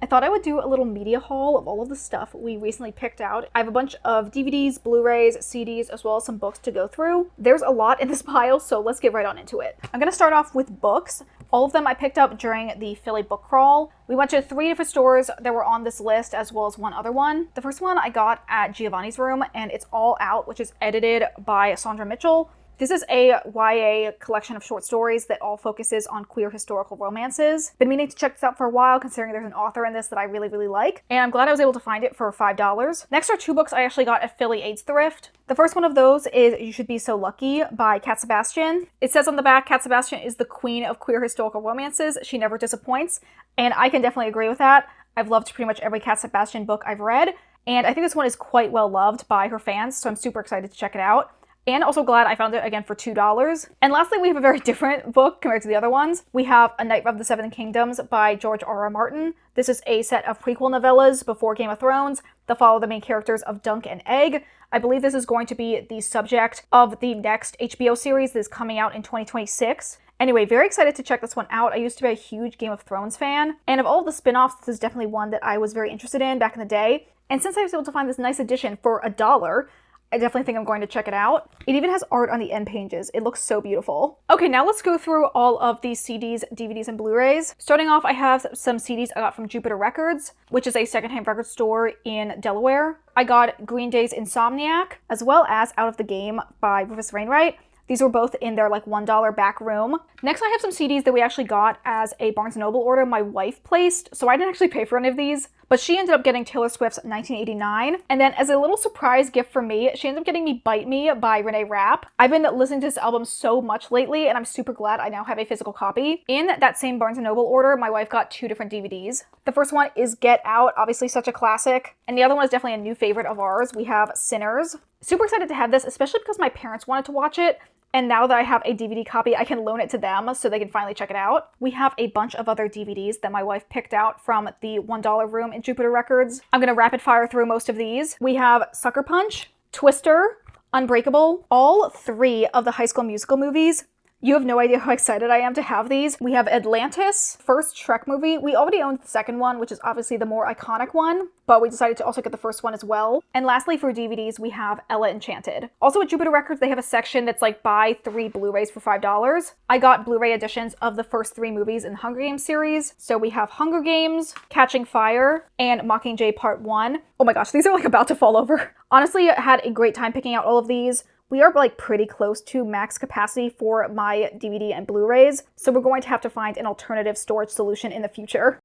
I thought I would do a little media haul of all of the stuff we recently picked out. I have a bunch of DVDs, Blu-rays, CDs, as well as some books to go through. There's a lot in this pile, so let's get right on into it. I'm going to start off with books. All of them I picked up during the Philly book crawl. We went to 3 different stores that were on this list, as well as one other one. The first one I got at Giovanni's Room, and it's All Out, which is edited by Sandra Mitchell. This is a YA collection of short stories that all focuses on queer historical romances. Been meaning to check this out for a while, considering there's an author in this that I really, really like, and I'm glad I was able to find it for $5. Next are 2 books I actually got at Philly AIDS Thrift. The first one of those is You Should Be So Lucky by Cat Sebastian. It says on the back, Cat Sebastian is the queen of queer historical romances. She never disappoints, and I can definitely agree with that. I've loved pretty much every Cat Sebastian book I've read, and I think this one is quite well loved by her fans, so I'm super excited to check it out. And also glad I found it again for $2. And lastly, we have a very different book compared to the other ones. We have A Knight of the Seven Kingdoms by George R.R. Martin. This is a set of prequel novellas before Game of Thrones that follow the main characters of Dunk and Egg. I believe this is going to be the subject of the next HBO series that is coming out in 2026. Anyway, very excited to check this one out. I used to be a huge Game of Thrones fan, and of all the spin-offs, this is definitely one that I was very interested in back in the day. And since I was able to find this nice edition for $1, I definitely think I'm going to check it out. It even has art on the end pages. It looks so beautiful. Okay, now let's go through all of these CDs, DVDs, and Blu-rays. Starting off, I have some CDs I got from Jupiter Records, which is a secondhand record store in Delaware. I got Green Day's Insomniac, as well as Out of the Game by Rufus Wainwright. These were both in their $1 back room. Next, I have some CDs that we actually got as a Barnes & Noble order my wife placed, so I didn't actually pay for any of these, but she ended up getting Taylor Swift's 1989. And then as a little surprise gift for me, she ended up getting me Bite Me by Renee Rapp. I've been listening to this album so much lately, and I'm super glad I now have a physical copy. In that same Barnes & Noble order, my wife got 2 different DVDs. The first one is Get Out, obviously such a classic, and the other one is definitely a new favorite of ours. We have Sinners. Super excited to have this, especially because my parents wanted to watch it. And now that I have a DVD copy, I can loan it to them so they can finally check it out. We have a bunch of other DVDs that my wife picked out from the $1 room in Jupiter Records. I'm going to rapid fire through most of these. We have Sucker Punch, Twister, Unbreakable, all 3 of the High School Musical movies. You have no idea how excited I am to have these. We have Atlantis, first Shrek movie. We already owned the second one, which is obviously the more iconic one, but we decided to also get the first one as well. And lastly, for DVDs, we have Ella Enchanted. Also at Jupiter Records, they have a section that's buy 3 Blu-rays for $5. I got Blu-ray editions of the first 3 movies in the Hunger Games series. So we have Hunger Games, Catching Fire, and Mockingjay Part 1. Oh my gosh, these are about to fall over. Honestly, I had a great time picking out all of these. We are pretty close to max capacity for my DVD and Blu-rays, so we're going to have to find an alternative storage solution in the future.